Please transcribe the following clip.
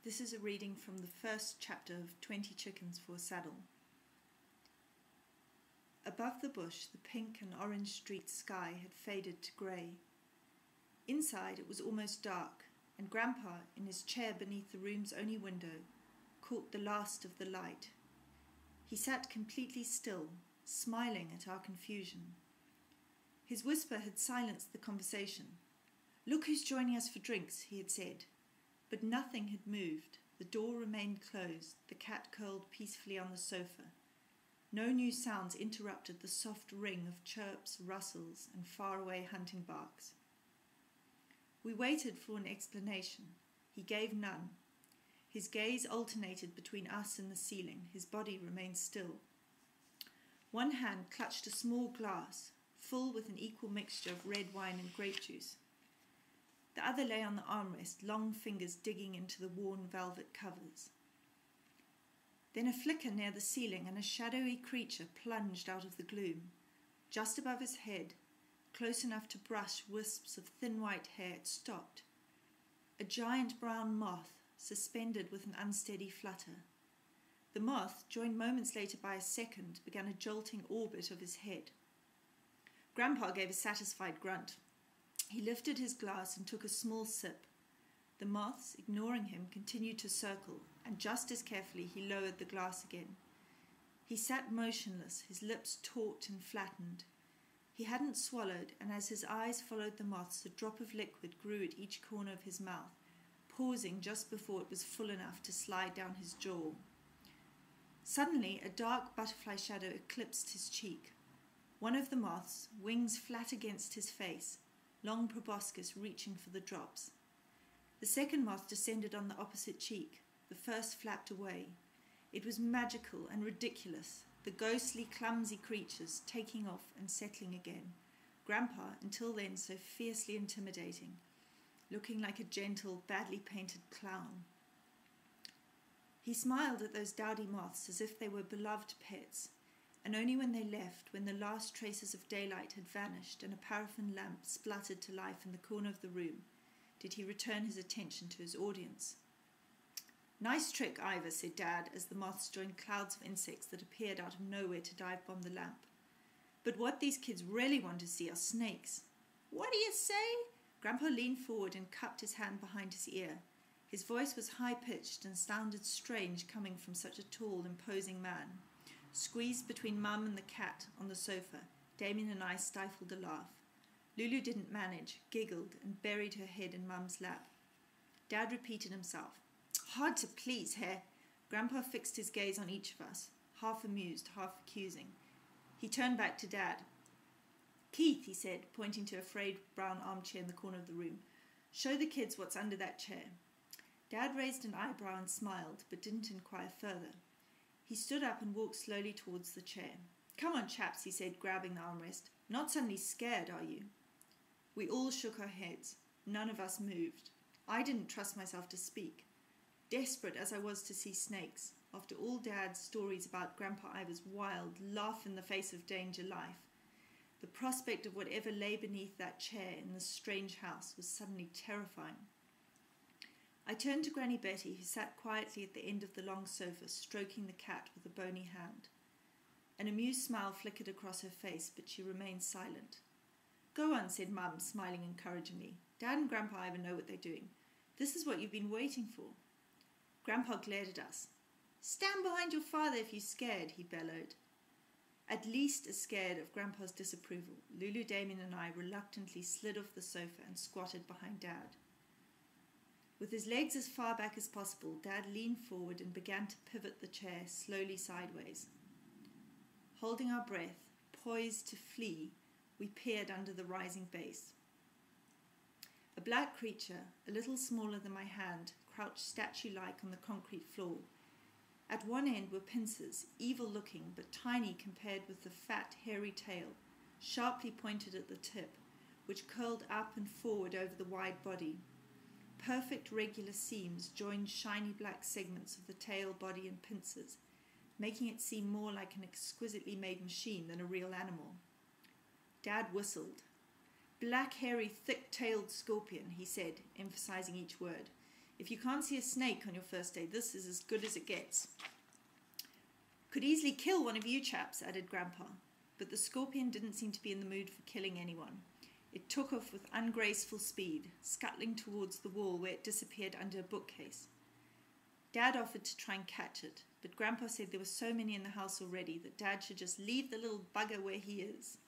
This is a reading from the first chapter of 20 Chickens for a Saddle. Above the bush, the pink and orange street sky had faded to grey. Inside it was almost dark, and Grandpa, in his chair beneath the room's only window, caught the last of the light. He sat completely still, smiling at our confusion. His whisper had silenced the conversation. "Look who's joining us for drinks," he had said. But nothing had moved. The door remained closed, the cat curled peacefully on the sofa. No new sounds interrupted the soft ring of chirps, rustles, and faraway hunting barks. We waited for an explanation. He gave none. His gaze alternated between us and the ceiling. His body remained still. One hand clutched a small glass, full with an equal mixture of red wine and grape juice. The other lay on the armrest, long fingers digging into the worn velvet covers. Then a flicker near the ceiling, and a shadowy creature plunged out of the gloom. Just above his head, close enough to brush wisps of thin white hair, it stopped. A giant brown moth, suspended with an unsteady flutter. The moth, joined moments later by a second, began a jolting orbit of his head. Grandpa gave a satisfied grunt. He lifted his glass and took a small sip. The moths, ignoring him, continued to circle, and just as carefully he lowered the glass again. He sat motionless, his lips taut and flattened. He hadn't swallowed, and as his eyes followed the moths, a drop of liquid grew at each corner of his mouth, pausing just before it was full enough to slide down his jaw. Suddenly, a dark butterfly shadow eclipsed his cheek. One of the moths, wings flat against his face, long proboscis reaching for the drops. The second moth descended on the opposite cheek. The first flapped away. It was magical and ridiculous, the ghostly, clumsy creatures taking off and settling again. Grandpa, until then so fiercely intimidating, looking like a gentle, badly painted clown. He smiled at those dowdy moths as if they were beloved pets, and only when they left, when the last traces of daylight had vanished and a paraffin lamp spluttered to life in the corner of the room, did he return his attention to his audience. "Nice trick, Ivor," said Dad, as the moths joined clouds of insects that appeared out of nowhere to dive-bomb the lamp. "But what these kids really want to see are snakes." "What do you say?" Grandpa leaned forward and cupped his hand behind his ear. His voice was high-pitched and sounded strange coming from such a tall, imposing man. Squeezed between Mum and the cat on the sofa, Damien and I stifled a laugh. Lulu didn't manage, giggled, and buried her head in Mum's lap. Dad repeated himself. "Hard to please, eh?" Grandpa fixed his gaze on each of us, half amused, half accusing. He turned back to Dad. "Keith," he said, pointing to a frayed brown armchair in the corner of the room, "show the kids what's under that chair." Dad raised an eyebrow and smiled, but didn't inquire further. He stood up and walked slowly towards the chair. "Come on, chaps," he said, grabbing the armrest. "Not suddenly scared, are you?" We all shook our heads. None of us moved. I didn't trust myself to speak. Desperate as I was to see snakes, after all Dad's stories about Grandpa Ivor's wild, laugh-in-the-face-of-danger life, the prospect of whatever lay beneath that chair in this strange house was suddenly terrifying. I turned to Granny Betty, who sat quietly at the end of the long sofa, stroking the cat with a bony hand. An amused smile flickered across her face, but she remained silent. "Go on," said Mum, smiling encouragingly. "Dad and Grandpa Ivor know what they're doing. This is what you've been waiting for." Grandpa glared at us. "Stand behind your father if you're scared," he bellowed. At least as scared of Grandpa's disapproval, Lulu, Damien and I reluctantly slid off the sofa and squatted behind Dad. With his legs as far back as possible, Dad leaned forward and began to pivot the chair slowly sideways. Holding our breath, poised to flee, we peered under the rising base. A black creature, a little smaller than my hand, crouched statue-like on the concrete floor. At one end were pincers, evil-looking but tiny compared with the fat, hairy tail, sharply pointed at the tip, which curled up and forward over the wide body. Perfect regular seams joined shiny black segments of the tail, body, and pincers, making it seem more like an exquisitely made machine than a real animal. Dad whistled. "Black, hairy, thick-tailed scorpion," he said, emphasizing each word. If you can't see a snake on your first day, this is as good as it gets. Could easily kill one of you chaps, added Grandpa, but the scorpion didn't seem to be in the mood for killing anyone. It took off with ungraceful speed, scuttling towards the wall where it disappeared under a bookcase. Dad offered to try and catch it, but Grandpa said there were so many in the house already that Dad should just leave the little bugger where he is.